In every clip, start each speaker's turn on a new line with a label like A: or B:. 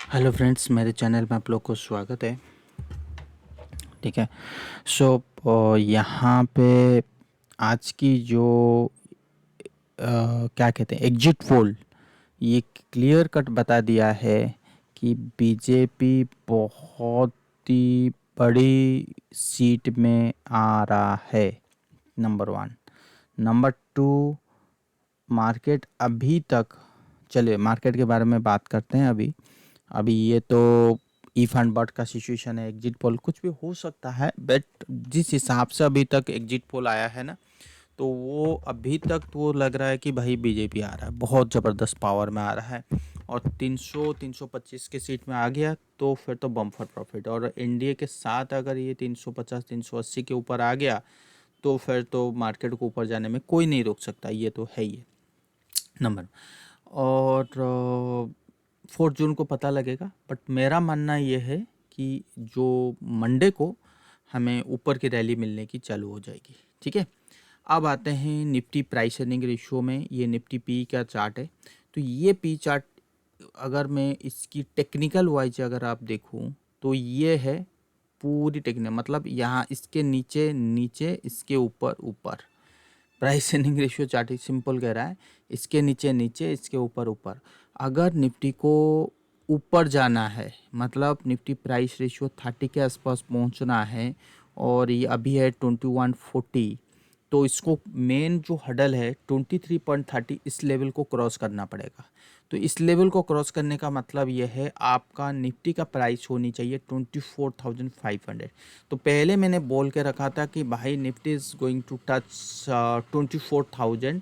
A: Hello friends, मेरे channel में आप लोग को स्वागत है। ठीक है। यहाँ पे आज की जो क्या कहते हैं एग्जिट पोल, ये क्लियर कट बता दिया है कि बीजेपी बहुत ही बड़ी सीट में आ रहा है। Number one. Number two, market अभी तक, चलिए मार्केट के बारे में बात करते हैं। अभी अभी ये तो इफ एंड बट का सिचुएशन है, एग्जिट पोल कुछ भी हो सकता है, बट जिस हिसाब से अभी तक एग्जिट पोल आया है ना, तो वो अभी तक तो वो लग रहा है कि भाई बीजेपी आ रहा है, बहुत ज़बरदस्त पावर में आ रहा है। और 300-325 के सीट में आ गया तो फिर तो बम्पर प्रॉफिट। और एनडीए के साथ अगर ये 350-380 के ऊपर आ गया तो फिर तो मार्केट को ऊपर जाने में कोई नहीं रोक सकता, ये तो है ही नंबर। और 4 जून को पता लगेगा, बट मेरा मानना ये है कि जो मंडे को हमें ऊपर की रैली मिलने की चालू हो जाएगी। ठीक है। अब आते हैं निफ्टी प्राइस अर्निंग रेशियो में। ये निफ्टी पी का चार्ट है। तो ये पी चार्ट अगर मैं इसकी टेक्निकल वाइज अगर आप देखूं तो ये है पूरी टेक्निकल, मतलब यहाँ इसके नीचे नीचे, इसके ऊपर ऊपर। Price earning ratio chart simple कह रहा है, इसके नीचे नीचे, इसके ऊपर ऊपर। अगर निफ्टी को ऊपर जाना है, मतलब निफ्टी प्राइस रेशियो 30 के आसपास पहुंचना है, और ये अभी है 2140, तो इसको मेन जो हडल है 23.30, इस लेवल को क्रॉस करना पड़ेगा। तो इस लेवल को क्रॉस करने का मतलब ये है आपका निफ्टी का प्राइस होनी चाहिए 24,500। तो पहले मैंने बोल के रखा था कि भाई Nifty is going to touch 24,000।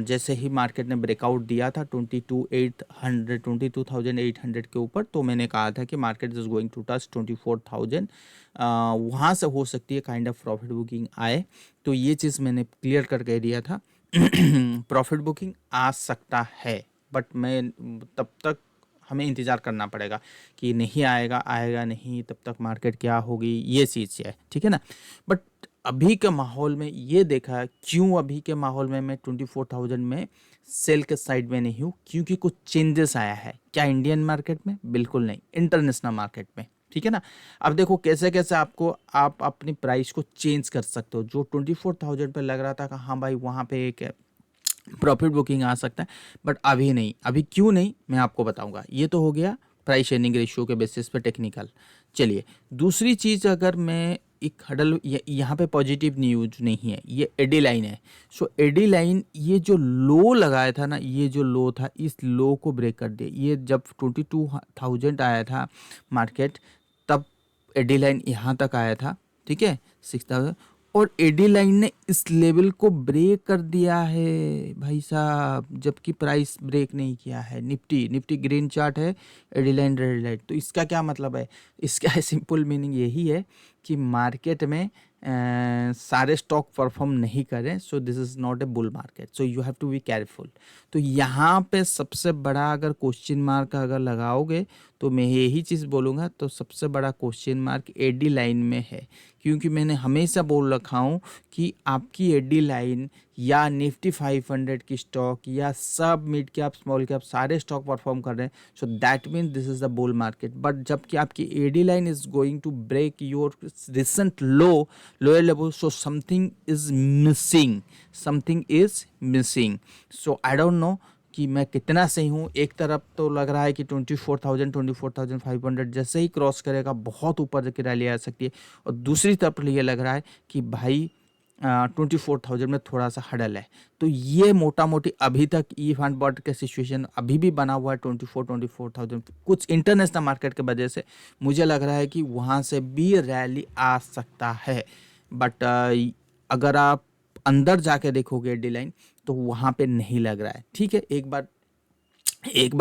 A: जैसे ही मार्केट ने ब्रेकआउट दिया था 22,800 के ऊपर, तो मैंने कहा था कि market is going to touch 24,000। वहाँ से हो सकती है काइंड ऑफ प्रॉफिट बुकिंग आए। तो ये चीज़ मैंने क्लियर करके दिया था। प्रॉफिट बुकिंग आ सकता है, बट मैं तब तक हमें इंतज़ार करना पड़ेगा कि नहीं आएगा, आएगा नहीं, तब तक मार्केट क्या होगी, ये चीज़ है। ठीक है ना। बट अभी के माहौल में ये देखा, क्यों अभी के माहौल में मैं 24,000 में सेल के साइड में नहीं हूँ, क्योंकि कुछ चेंजेस आया है। क्या इंडियन मार्केट में? बिल्कुल नहीं, इंटरनेशनल मार्केट में। ठीक है ना। अब देखो कैसे कैसे आप अपनी प्राइस को चेंज कर सकते हो। जो 24,000 पे लग रहा था कि हाँ भाई वहाँ पे एक प्रॉफिट बुकिंग आ सकता है, बट अभी नहीं। अभी क्यों नहीं, मैं आपको बताऊंगा। ये तो हो गया प्राइस अर्निंग रेशियो के बेसिस पे टेक्निकल। चलिए दूसरी चीज़, अगर मैं एक हडल, यहाँ पे पॉजिटिव न्यूज नहीं है, ये एडी लाइन है। सो एडी लाइन, ये जो लो लगाया था ना, ये जो लो था, इस लो को ब्रेक कर दिया। ये जब 22,000 आया था मार्केट, तब एडी लाइन यहाँ तक आया था। ठीक है, 6,000, और एडी लाइन ने इस लेवल को ब्रेक कर दिया है भाई साहब, जबकि प्राइस ब्रेक नहीं किया है। निफ्टी ग्रीन चार्ट है, एडी लाइन रेड लाइन। तो इसका क्या मतलब है? इसका सिंपल मीनिंग यही है कि मार्केट में सारे स्टॉक परफॉर्म नहीं करें, so this is not a bull market, so you have to be careful. तो यहाँ पे सबसे बड़ा अगर क्वेश्चन मार्क अगर लगाओगे, तो मैं यही चीज़ बोलूँगा, तो सबसे बड़ा क्वेश्चन मार्क एडी लाइन में है। क्योंकि मैंने हमेशा बोल रखा हूँ कि आपकी एडी लाइन या निफ्टी 500 की स्टॉक या सब मिड कैप स्मॉल कैप सारे स्टॉक परफॉर्म कर रहे हैं, so that mean this is the bull market. But जबकि आपकी AD line is going to break your recent lower level, so something is missing, something is missing. So I don't know कि मैं कितना सही हूँ। एक तरफ तो लग रहा है कि 24,500 जैसे ही क्रॉस करेगा बहुत ऊपर की रैली आ सकती है, और दूसरी तरफ ये लग रहा है कि भाई 24,000 में थोड़ा सा हडल है। तो ये मोटा मोटी अभी तक ई फंड बॉट के सिचुएशन अभी भी बना हुआ है 24,000। कुछ इंटरनेशनल मार्केट के वजह से मुझे लग रहा है कि वहाँ से भी रैली आ सकता है। बट अगर आप अंदर जाके देखोगे डी लाइन, तो वहाँ पे नहीं लग रहा है। ठीक है, एक बार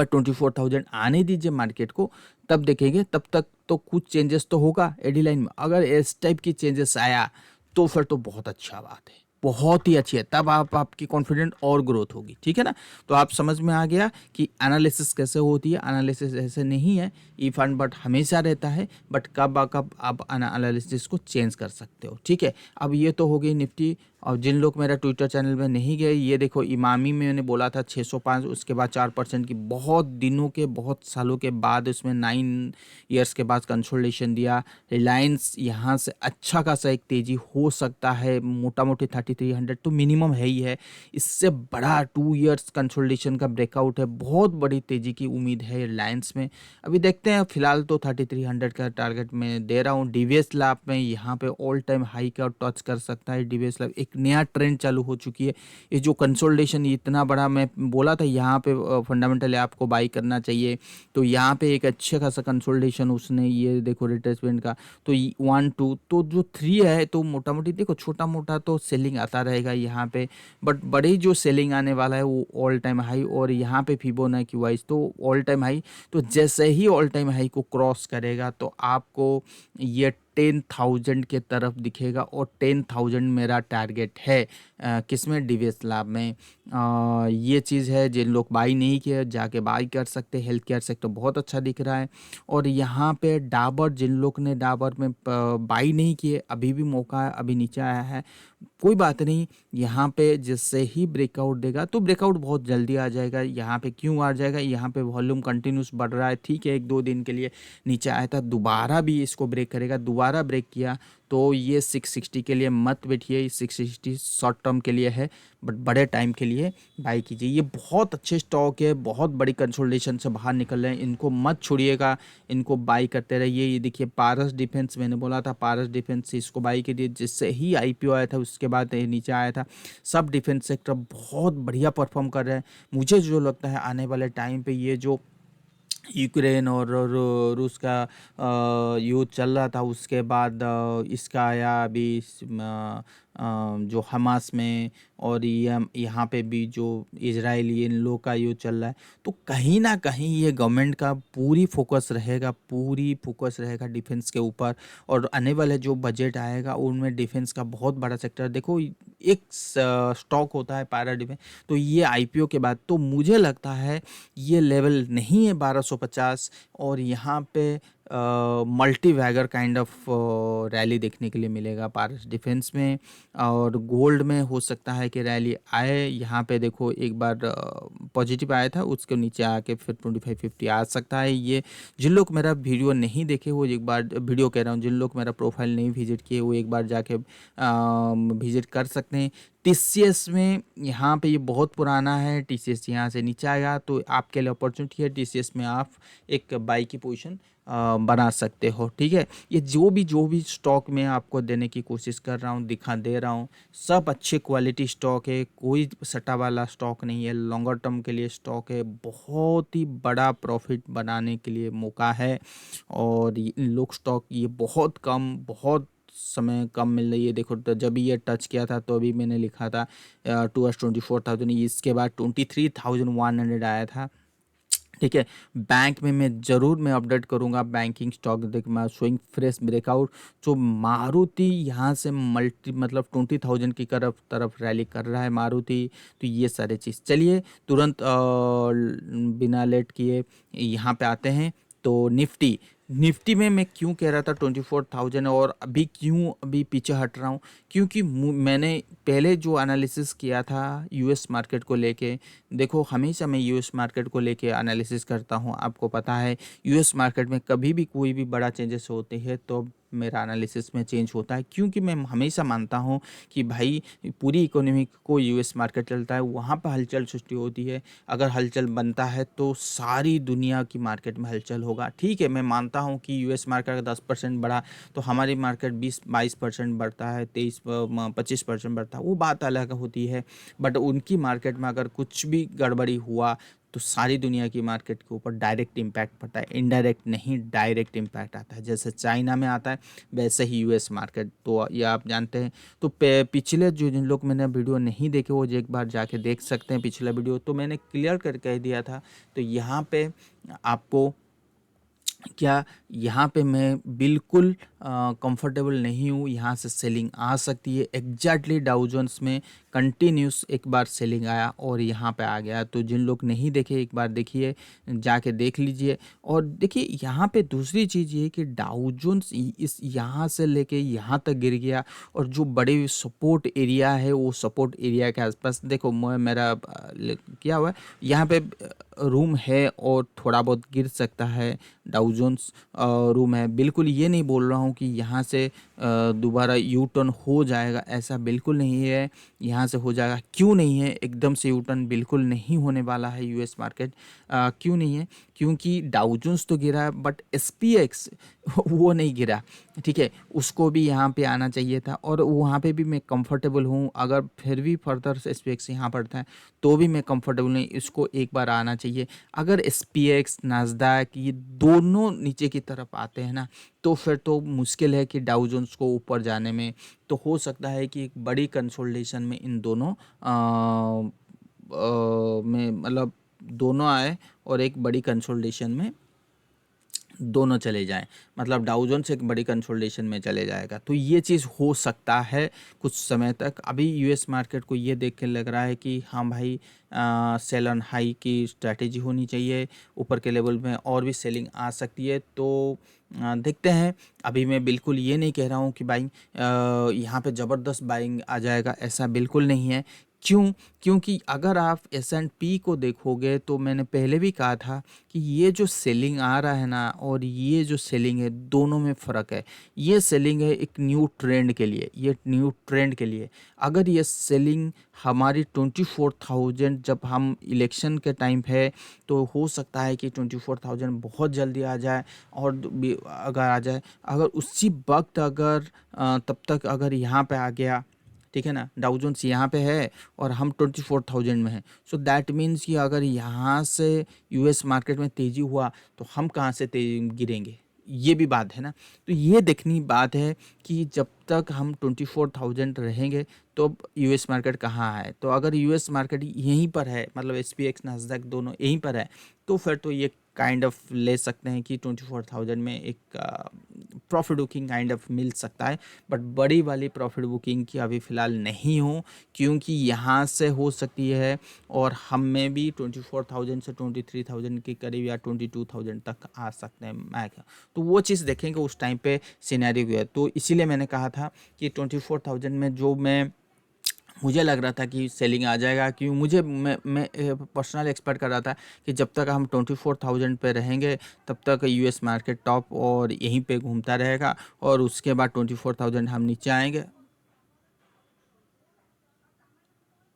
A: 24,000 आने दीजिए मार्केट को, तब देखेंगे। तब तक तो कुछ चेंजेस तो होगा एडी लाइन में। अगर इस टाइप की चेंजेस आया तो फिर तो बहुत अच्छा बात है, बहुत ही अच्छी है। तब आपकी कॉन्फिडेंट और ग्रोथ होगी। ठीक है ना। तो आप समझ में आ गया कि एनालिसिस कैसे होती है। एनालिसिस ऐसे नहीं है ई फंड बट हमेशा रहता है, बट कब कब आप एनालिसिस को चेंज कर सकते हो। ठीक है। अब ये तो हो गई निफ्टी और जिन लोग मेरा ट्विटर चैनल में नहीं गए, ये देखो इमामी में मैंने बोला था 605, उसके बाद 4% की बहुत दिनों के, बहुत सालों के बाद उसमें 9 ईयर्स के बाद कंसोलिडेशन दिया। रिलायंस यहाँ से अच्छा खासा एक तेज़ी हो सकता है, मोटा मोटी 3300 तो मिनिमम है ही है। इससे बड़ा 2 ईयर्स कंसोलिडेशन का ब्रेकआउट है, बहुत बड़ी तेज़ी की उम्मीद है रिलायंस में। अभी देखते हैं, फिलहाल तो 3300 का टारगेट मैं दे रहा हूँ। डीवीएस लैब में यहाँ पे ऑल टाइम हाई का टच कर सकता है। डीवीएस लैब एक नया ट्रेंड चालू हो चुकी है। ये जो कंसोलिडेशन इतना बड़ा मैं बोला था, यहाँ पे फंडामेंटली आपको बाई करना चाहिए। तो यहाँ पे एक अच्छा खासा कंसोलिडेशन उसने, ये देखो रिट्रेसमेंट का, तो 1 2 तो जो 3 है, तो मोटा मोटी देखो छोटा मोटा तो सेलिंग आता रहेगा यहाँ पे, बट बड़ी जो सेलिंग आने वाला है वो ऑल टाइम हाई, और यहाँ पे फिबोनाची वाइज तो ऑल टाइम हाई। तो जैसे ही ऑल टाइम हाई को क्रॉस करेगा तो आपको ये 10,000 के तरफ दिखेगा, और 10,000 मेरा टारगेट है किसमें, डीवीएस लैब में। ये चीज़ है, जिन लोग बाई नहीं किए जाके बाई कर सकते। हेल्थ केयर सेक्टर बहुत अच्छा दिख रहा है। और यहाँ पे डाबर, जिन लोग ने डाबर में बाई नहीं किए, अभी भी मौका है, अभी नीचे आया है, कोई बात नहीं। यहाँ पे जिससे ही ब्रेकआउट देगा, तो ब्रेकआउट बहुत जल्दी आ जाएगा। यहाँ पे क्यों आ जाएगा, यहाँ पे वॉल्यूम कंटिन्यूस बढ़ रहा है, ठीक है, 1 2 दिन के लिए नीचे आया था, दोबारा भी इसको ब्रेक करेगा। दोबारा ब्रेक किया तो ये 660 के लिए मत बैठिए, 660 शॉर्ट टर्म के लिए है, बट बड़े टाइम के लिए बाई कीजिए। ये बहुत अच्छे स्टॉक है, बहुत बड़ी कंसोलिडेशन से बाहर निकल रहे हैं, इनको मत छोड़िएगा, इनको बाई करते रहिए। ये देखिए पारस डिफेंस, मैंने बोला था पारस डिफेंस, इसको बाई कीजिए। जिससे ही आईपीओ आया था उसके बाद ये नीचे आया था। सब डिफेंस सेक्टर बहुत बढ़िया परफॉर्म कर रहे हैं। मुझे जो लगता है आने वाले टाइम पे ये जो यूक्रेन और रूस का युद्ध चल रहा था, उसके बाद इसका आया अभी जो हमास में, और ये यहाँ पे भी जो इजराइली इन लोग का युद्ध चल रहा है, तो कहीं ना कहीं ये गवर्नमेंट का पूरी फोकस रहेगा डिफेंस के ऊपर। और आने वाले जो बजट आएगा उनमें डिफेंस का बहुत बड़ा सेक्टर देखो। एक स्टॉक होता है पायरा डिफेंस, तो ये आईपीओ के बाद तो मुझे लगता है ये लेवल नहीं है 1250, और यहाँ पे मल्टी वैगर काइंड ऑफ रैली देखने के लिए मिलेगा पारस डिफेंस में। और गोल्ड में हो सकता है कि रैली आए, यहाँ पे देखो एक बार पॉजिटिव आया था, उसके नीचे आके फिर 2550 आ सकता है। ये जिन लोग मेरा वीडियो नहीं देखे वो एक बार, वीडियो कह रहा हूँ, जिन लोग मेरा प्रोफाइल नहीं विजिट किए वो एक बार जाके विजिट कर सकते हैं। टीसीएस में यहाँ पे ये बहुत पुराना है, टीसीएस यहाँ से नीचे आएगा तो आपके लिए अपॉर्चुनिटी है, टीसीएस में आप एक बाई की पोजीशन बना सकते हो, ठीक है। ये जो भी स्टॉक में आपको देने की कोशिश कर रहा हूँ, दे रहा हूँ, सब अच्छे क्वालिटी स्टॉक है, कोई सट्टा वाला स्टॉक नहीं है, लॉन्गर टर्म के लिए स्टॉक है, बहुत ही बड़ा प्रॉफिट बनाने के लिए मौका है। और इन लोग स्टॉक ये बहुत समय कम मिल रही है। देखो तो जब ये टच किया था तो अभी मैंने लिखा था टूवर्ड्स 24,000, इसके बाद 23,100 आया था, ठीक है। बैंक में मैं अपडेट करूंगा, बैंकिंग स्टॉक देख मैं शोइंग फ्रेश ब्रेकआउट। जो मारुति यहाँ से मतलब 20,000 की तरफ रैली कर रहा है मारुति। तो ये सारे चीज़, चलिए तुरंत बिना लेट किए यहाँ पे आते हैं। तो निफ्टी में मैं क्यों कह रहा था 24,000, और अभी पीछे हट रहा हूँ, क्योंकि मैंने पहले जो एनालिसिस किया था यूएस मार्केट को लेके, देखो हमेशा मैं यूएस मार्केट को लेके एनालिसिस करता हूँ, आपको पता है यूएस मार्केट में कभी भी कोई भी बड़ा चेंजेस होते हैं तो मेरा एनालिसिस में चेंज होता है, क्योंकि मैं हमेशा मानता हूँ कि भाई पूरी इकोनॉमी को यूएस मार्केट चलता है, वहाँ पर हलचल सृष्टि होती है। अगर हलचल बनता है तो सारी दुनिया की मार्केट में हलचल होगा, ठीक है। मैं मानता हूँ कि यूएस मार्केट अगर 10% बढ़ा तो हमारी मार्केट 20-22% बढ़ता है, 23-25% बढ़ता है, वो बात अलग होती है। बट उनकी मार्केट में अगर कुछ भी गड़बड़ी हुआ तो सारी दुनिया की मार्केट के ऊपर डायरेक्ट इम्पैक्ट पड़ता है, इनडायरेक्ट नहीं डायरेक्ट इम्पैक्ट आता है। जैसे चाइना में आता है वैसे ही यूएस मार्केट, तो ये आप जानते हैं। तो पिछले जिन लोग मैंने वीडियो नहीं देखे वो एक बार जाके देख सकते हैं पिछला वीडियो, तो मैंने क्लियर कर कह दिया था। तो यहाँ पे आपको क्या यहाँ पे मैं बिल्कुल कंफर्टेबल नहीं हूँ, यहाँ से सेलिंग आ सकती है। एग्जैक्टली डाउ जोन्स में कंटिन्यूस एक बार सेलिंग आया और यहाँ पे आ गया। तो जिन लोग नहीं देखे एक बार देखिए, जाके देख लीजिए। और देखिए यहाँ पे दूसरी चीज़ ये कि डाउ जोन्स इस यहाँ से लेके यहाँ तक गिर गया, और जो बड़े सपोर्ट एरिया है वो सपोर्ट एरिया के आसपास देखो मेरा किया हुआ है, यहाँ पे रूम है और थोड़ा बहुत गिर सकता है। डाउ जोन्स रूम है, बिल्कुल ये नहीं बोल रहा हूँ कि यहाँ से दोबारा यू टर्न हो जाएगा, ऐसा बिल्कुल नहीं है। यहाँ से हो जाएगा, क्यों नहीं है, एकदम से यू टर्न बिल्कुल नहीं होने वाला है यूएस मार्केट। क्यों नहीं है? क्योंकि डाउ जोन्स तो गिरा बट एसपीएक्स वो नहीं गिरा, ठीक है। उसको भी यहाँ पे आना चाहिए था और वहाँ पे भी मैं कंफर्टेबल हूँ। अगर फिर भी फर्दर से एसपीएक्स यहाँ पड़ता है तो भी मैं कंफर्टेबल नहीं, इसको एक बार आना चाहिए। अगर एसपीएक्स नास्डैक ये दोनों नीचे की तरफ आते हैं ना, तो फिर तो मुश्किल है कि डाउ जोन्स को ऊपर जाने में। तो हो सकता है कि एक बड़ी कंसोलिडेशन में इन दोनों में मतलब दोनों आए और एक बड़ी कंसोलिडेशन में दोनों चले जाएं, मतलब डाउ जोन्स एक बड़ी कंसोलिडेशन में चले जाएगा। तो ये चीज़ हो सकता है कुछ समय तक। अभी यूएस मार्केट को ये देख के लग रहा है कि हाँ भाई, सेल ऑन हाई की स्ट्रैटेजी होनी चाहिए, ऊपर के लेवल में और भी सेलिंग आ सकती है। तो देखते हैं। अभी मैं बिल्कुल ये नहीं कह रहा हूँ कि बाइंग यहाँ पे ज़बरदस्त बाइंग आ जाएगा, ऐसा बिल्कुल नहीं है। क्यों? क्योंकि अगर आप एस&पी को देखोगे तो मैंने पहले भी कहा था कि ये जो सेलिंग आ रहा है ना और ये जो सेलिंग है, दोनों में फ़र्क है। ये सेलिंग है एक न्यू ट्रेंड के लिए, ये न्यू ट्रेंड के लिए। अगर ये सेलिंग हमारी 24,000 जब हम इलेक्शन के टाइम है, तो हो सकता है कि 24,000 बहुत जल्दी आ जाए। और अगर आ जाए, अगर उसी वक्त अगर तब तक अगर यहाँ पे आ गया, ठीक है ना, डाउ जोन्स यहाँ पे है और हम 24,000 में हैं, सो दैट मीन्स कि अगर यहाँ से यूएस मार्केट में तेज़ी हुआ तो हम कहाँ से गिरेंगे, ये भी बात है ना। तो ये देखनी बात है कि जब तक हम 24,000 रहेंगे तो यूएस मार्केट कहाँ है। तो अगर यूएस मार्केट यहीं पर है, मतलब एसपीएक्स नास्डैक दोनों यहीं पर है, तो फिर तो ये काइंड ऑफ ले सकते हैं कि 24,000 में एक प्रॉफिट बुकिंग काइंड ऑफ मिल सकता है। बट बड़ी वाली प्रॉफिट बुकिंग की अभी फ़िलहाल नहीं हो, क्योंकि यहाँ से हो सकती है और हम में भी 24,000 से 23,000 के करीब या 22,000 तक आ सकते हैं मैक। तो वो चीज़ देखेंगे उस टाइम पे सिनेरियो है। तो इसीलिए मैंने कहा था कि 24,000 में जो मुझे लग रहा था कि सेलिंग आ जाएगा, कि मैं पर्सनल एक्सपेक्ट कर रहा था कि जब तक हम 24,000 पे रहेंगे तब तक यूएस मार्केट टॉप और यहीं पे घूमता रहेगा, और उसके बाद 24,000 हम नीचे आएंगे,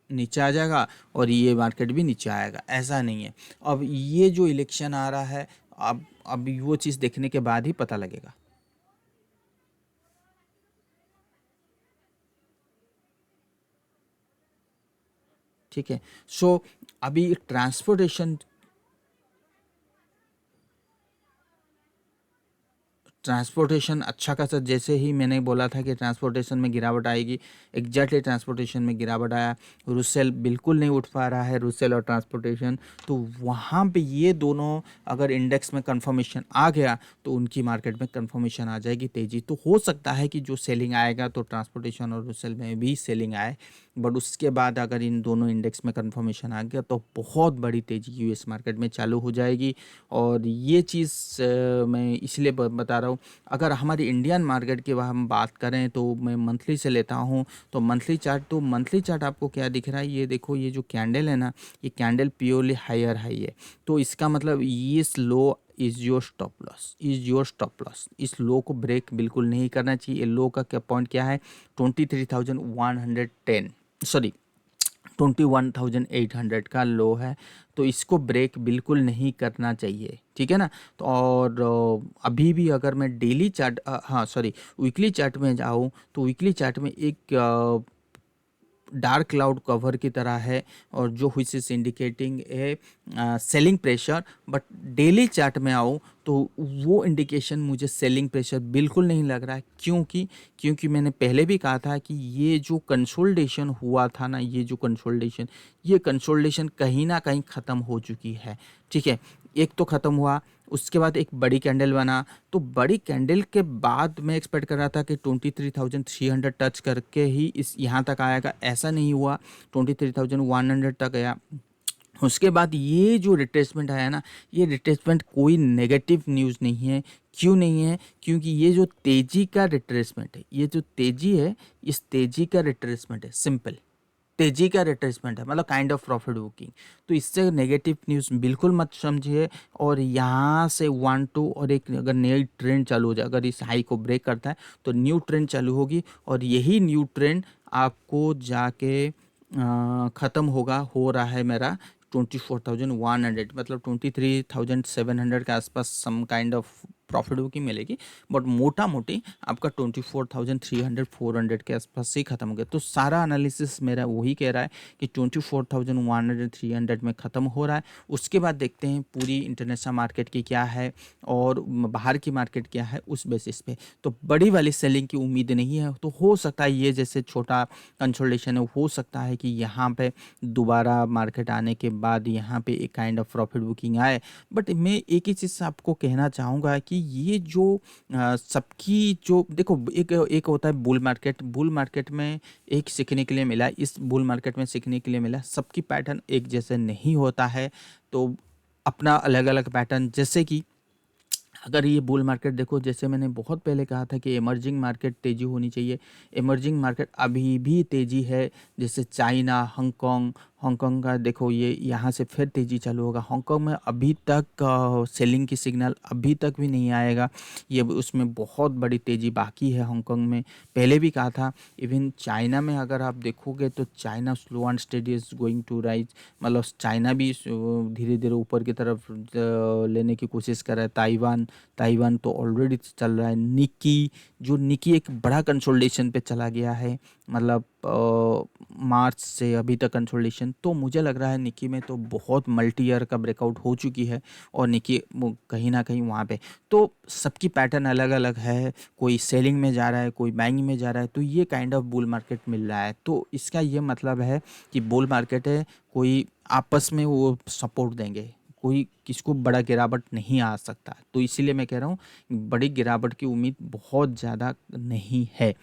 A: नीचे आ जाएगा और ये मार्केट भी नीचे आएगा। ऐसा नहीं है। अब ये जो इलेक्शन आ रहा है, अब वो चीज़ देखने के बाद ही पता लगेगा। ठीक है। सो अभी ट्रांसपोर्टेशन अच्छा खासा, जैसे ही मैंने बोला था कि ट्रांसपोर्टेशन में गिरावट आएगी, एग्जैक्टली ट्रांसपोर्टेशन में गिरावट आया। रुसेल बिल्कुल नहीं उठ पा रहा है, रुसेल और ट्रांसपोर्टेशन। तो वहाँ पे ये दोनों अगर इंडेक्स में कंफर्मेशन आ गया तो उनकी मार्केट में कंफर्मेशन आ जाएगी तेज़ी। तो हो सकता है कि जो सेलिंग आएगा तो ट्रांसपोर्टेशन और रुसेल में भी सेलिंग आए। बट उसके बाद अगर इन दोनों इंडेक्स में कंफर्मेशन आ गया तो बहुत बड़ी तेज़ी यूएस मार्केट में चालू हो जाएगी। और ये चीज़ मैं इसलिए बता रहा हूँ। अगर हमारी इंडियन मार्केट की हम बात करें तो मैं मंथली से लेता हूँ। तो मंथली चार्ट आपको क्या दिख रहा है, ये देखो, ये जो कैंडल है ना, ये कैंडल प्योरली हायर हाई है। तो इसका मतलब इस लो इज़ योर स्टॉप लॉस, इस लो को ब्रेक बिल्कुल नहीं करना चाहिए। लो का क्या पॉइंट क्या है, 23,110, सॉरी 21,800 का लो है। तो इसको ब्रेक बिल्कुल नहीं करना चाहिए, ठीक है ना। तो और अभी भी अगर मैं डेली चार्ट, हाँ सॉरी, वीकली चार्ट में जाऊँ तो वीकली चार्ट में एक डार्क क्लाउड कवर की तरह है, और जो व्हिच इज इंडिकेटिंग है selling pressure. But daily chart में आऊँ तो वो इंडिकेशन मुझे सेलिंग प्रेशर बिल्कुल नहीं लग रहा है। क्योंकि मैंने पहले भी कहा था कि ये जो कंसोलिडेशन हुआ था ना, ये कंसोलिडेशन कहीं ना कहीं ख़त्म हो चुकी है, ठीक है। एक तो ख़त्म हुआ, उसके बाद एक बड़ी कैंडल बना, तो बड़ी कैंडल के बाद मैं एक्सपेक्ट कर रहा था कि 23,300 टच करके ही इस यहाँ तक आएगा, ऐसा नहीं हुआ, 23,100 तक गया। उसके बाद ये जो रिट्रेसमेंट आया ना, ये रिट्रेसमेंट कोई नेगेटिव न्यूज़ नहीं है। क्यों नहीं है? क्योंकि ये जो तेज़ी का रिट्रेसमेंट है, ये जो तेज़ी है, इस तेज़ी का रिट्रेसमेंट है, सिंपल तेज़ी का रिट्रेसमेंट है, मतलब काइंड ऑफ प्रॉफिट बुकिंग। तो इससे नेगेटिव न्यूज़ बिल्कुल मत समझिए। और यहाँ से 1-2 और एक अगर नई ट्रेंड चालू हो जाए, अगर इस हाई को ब्रेक करता है तो न्यू ट्रेंड चालू होगी, और यही न्यू ट्रेंड आपको जाके ख़त्म होगा, हो रहा है मेरा 24,100, मतलब 23,700 के आसपास some kind of profit booking मिलेगी। बट मोटा मोटी आपका 24,300 400 के आसपास से ही ख़त्म हो गया। तो सारा एनालिसिस मेरा वही कह रहा है कि 24,100 300 में ख़त्म हो रहा है। उसके बाद देखते हैं पूरी इंटरनेशनल मार्केट की क्या है और बाहर की मार्केट क्या है, उस बेसिस पे। तो बड़ी वाली सेलिंग की उम्मीद नहीं है, तो हो सकता है ये जैसे छोटा कंसोलिडेशन है, हो सकता है कि यहाँ पे दोबारा मार्केट आने के बाद यहाँ पे एक काइंड ऑफ प्रॉफिट बुकिंग आए। बट मैं एक ही चीज़ आपको कहना चाहूँगा कि ये जो सबकी जो देखो, एक एक होता है बुल मार्केट में एक सीखने के लिए मिला, इस बुल मार्केट में सीखने के लिए मिला, सबकी पैटर्न एक जैसे नहीं होता है। तो अपना अलग अलग पैटर्न, जैसे कि अगर ये बुल मार्केट देखो, जैसे मैंने बहुत पहले कहा था कि इमर्जिंग मार्केट तेज़ी होनी चाहिए, इमर्जिंग मार्केट अभी भी तेज़ी है। जैसे चाइना, हांगकांग, हांगकांग का देखो, ये यहाँ से फिर तेज़ी चालू होगा। हांगकांग में अभी तक सेलिंग की सिग्नल अभी तक भी नहीं आएगा, ये उसमें बहुत बड़ी तेज़ी बाकी है हांगकांग में। पहले भी कहा था। इवन चाइना में अगर आप देखोगे तो China slow and steady is going to rise, मतलब चाइना भी धीरे धीरे ऊपर की तरफ लेने की कोशिश कर रहा है। ताइवान तो ऑलरेडी चल रहा है। निकी एक बड़ा कंसोलिडेशन पे चला गया है, मतलब मार्च से अभी तक कंसोलिडेशन। तो मुझे लग रहा है निकी में तो बहुत मल्टी ईयर का ब्रेकआउट हो चुकी है, और निकी कहीं ना कहीं वहाँ पे। तो सबकी पैटर्न अलग अलग है, कोई सेलिंग में जा रहा है, कोई बाइंग में जा रहा है। तो ये काइंड ऑफ बुल मार्केट मिल रहा है। तो इसका ये मतलब है कि बुल मार्केट है, कोई आपस में वो सपोर्ट देंगे, कोई किसको बड़ा गिरावट नहीं आ सकता। तो इसीलिए मैं कह रहा हूँ बड़ी गिरावट की उम्मीद बहुत ज़्यादा नहीं है।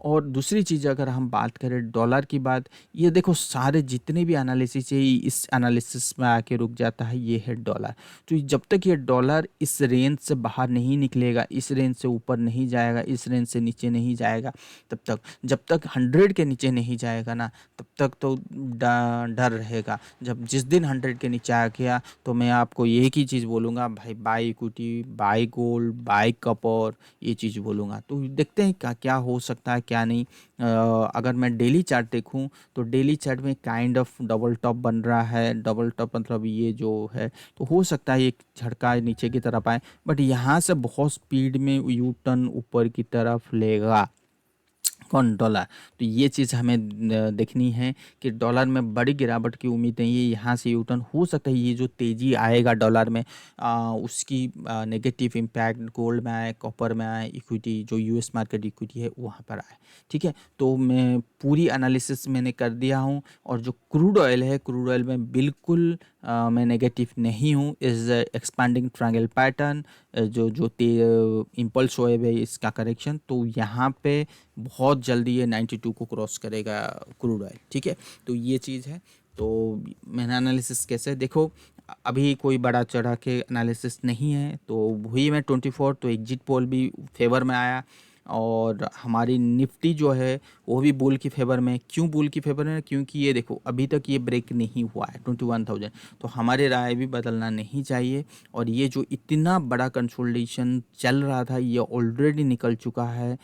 A: और दूसरी चीज़, अगर हम बात करें डॉलर की बात, ये देखो सारे जितने भी एनालिसिस है, इस एनालिसिस में आके रुक जाता है, ये है डॉलर। तो जब तक ये डॉलर इस रेंज से बाहर नहीं निकलेगा, इस रेंज से ऊपर नहीं जाएगा, इस रेंज से नीचे नहीं जाएगा, तब तक, जब तक 100 के नीचे नहीं जाएगा ना, तब तक तो डर रहेगा। जब जिस दिन 100 के नीचे आ गया, तो मैं आपको एक ही चीज़ बोलूँगा, भाई buy equity, buy gold, buy copper, ये चीज़ बोलूँगा। तो देखते हैं क्या क्या हो सकता है, क्या नहीं। अगर मैं डेली चार्ट देखूं, तो डेली चार्ट में काइंड ऑफ डबल टॉप बन रहा है। डबल टॉप मतलब ये जो है, तो हो सकता है एक झटका नीचे की तरफ आए, बट यहाँ से बहुत स्पीड में यू टर्न ऊपर की तरफ लेगा। कौन? डॉलर। तो ये चीज़ हमें देखनी है कि डॉलर में बड़ी गिरावट की उम्मीद नहीं है, यहाँ से यूटर्न हो सकता है। ये जो तेज़ी आएगा डॉलर में, उसकी नेगेटिव इम्पैक्ट गोल्ड में आए, कॉपर में आए, इक्विटी जो यूएस मार्केट इक्विटी है वहाँ पर आए। ठीक है, तो मैं पूरी एनालिसिस मैंने कर दिया हूँ। और जो क्रूड ऑयल है, क्रूड ऑयल में बिल्कुल मैं नेगेटिव नहीं हूँ। इज़ एक्सपांडिंग ट्रायंगल पैटर्न, जो जो इम्पल्स वेव है इसका करेक्शन, तो यहाँ पे बहुत जल्दी ये 92 को क्रॉस करेगा क्रूड ऑयल। ठीक है, तो ये चीज़ है। तो मैंने एनालिसिस कैसे देखो, अभी कोई बड़ा चढ़ा के एनालिसिस नहीं है। तो वही मैं 24, तो एग्जिट पोल भी फेवर में आया, और हमारी निफ्टी जो है वो भी बुल की फेवर में। क्यों बुल की फेवर में? क्योंकि ये देखो अभी तक ये ब्रेक नहीं हुआ है 21,000, तो हमारे राय भी बदलना नहीं चाहिए। और ये जो इतना बड़ा कंसोलिडेशन चल रहा था, ये ऑलरेडी निकल चुका है,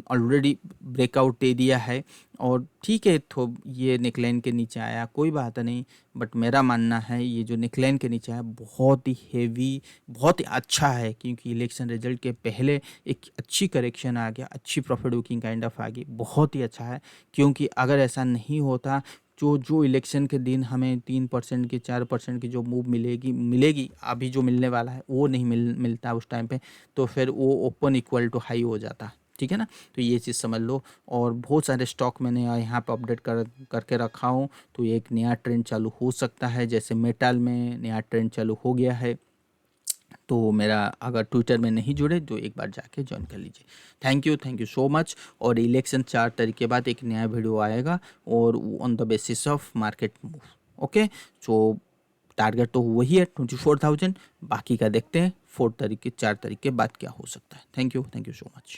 A: ऑलरेडी ब्रेकआउट दे दिया है। और ठीक है, तो ये नेकलाइन के नीचे आया, कोई बात नहीं। बट मेरा मानना है ये जो नेकलाइन के नीचे आया बहुत ही हेवी, बहुत ही अच्छा है, क्योंकि इलेक्शन रिजल्ट के पहले एक अच्छी करेक्शन आ गया, अच्छी प्रॉफिट बुकिंग काइंड ऑफ आ गई, बहुत ही अच्छा है। क्योंकि अगर ऐसा नहीं होता, जो जो इलेक्शन के दिन हमें 3% की 4% की जो मूव मिलेगी अभी जो मिलने वाला है, वो नहीं मिलता उस टाइम पे, तो फिर वो ओपन इक्वल टू हाई हो जाता। ठीक है ना, तो ये चीज़ समझ लो। और बहुत सारे स्टॉक मैंने यहाँ पे अपडेट करके रखा हूँ। तो एक नया ट्रेंड चालू हो सकता है, जैसे मेटल में नया ट्रेंड चालू हो गया है। तो मेरा अगर ट्विटर में नहीं जुड़े तो एक बार जाके ज्वाइन कर लीजिए। Thank you so much. और इलेक्शन 4 तारीख के बाद एक नया वीडियो आएगा और on the basis of market move. Okay, so target तो वही है 24,000, बाकी का देखते हैं 4 तारीख के 4 तारीख के बाद क्या हो सकता है। Thank you so much.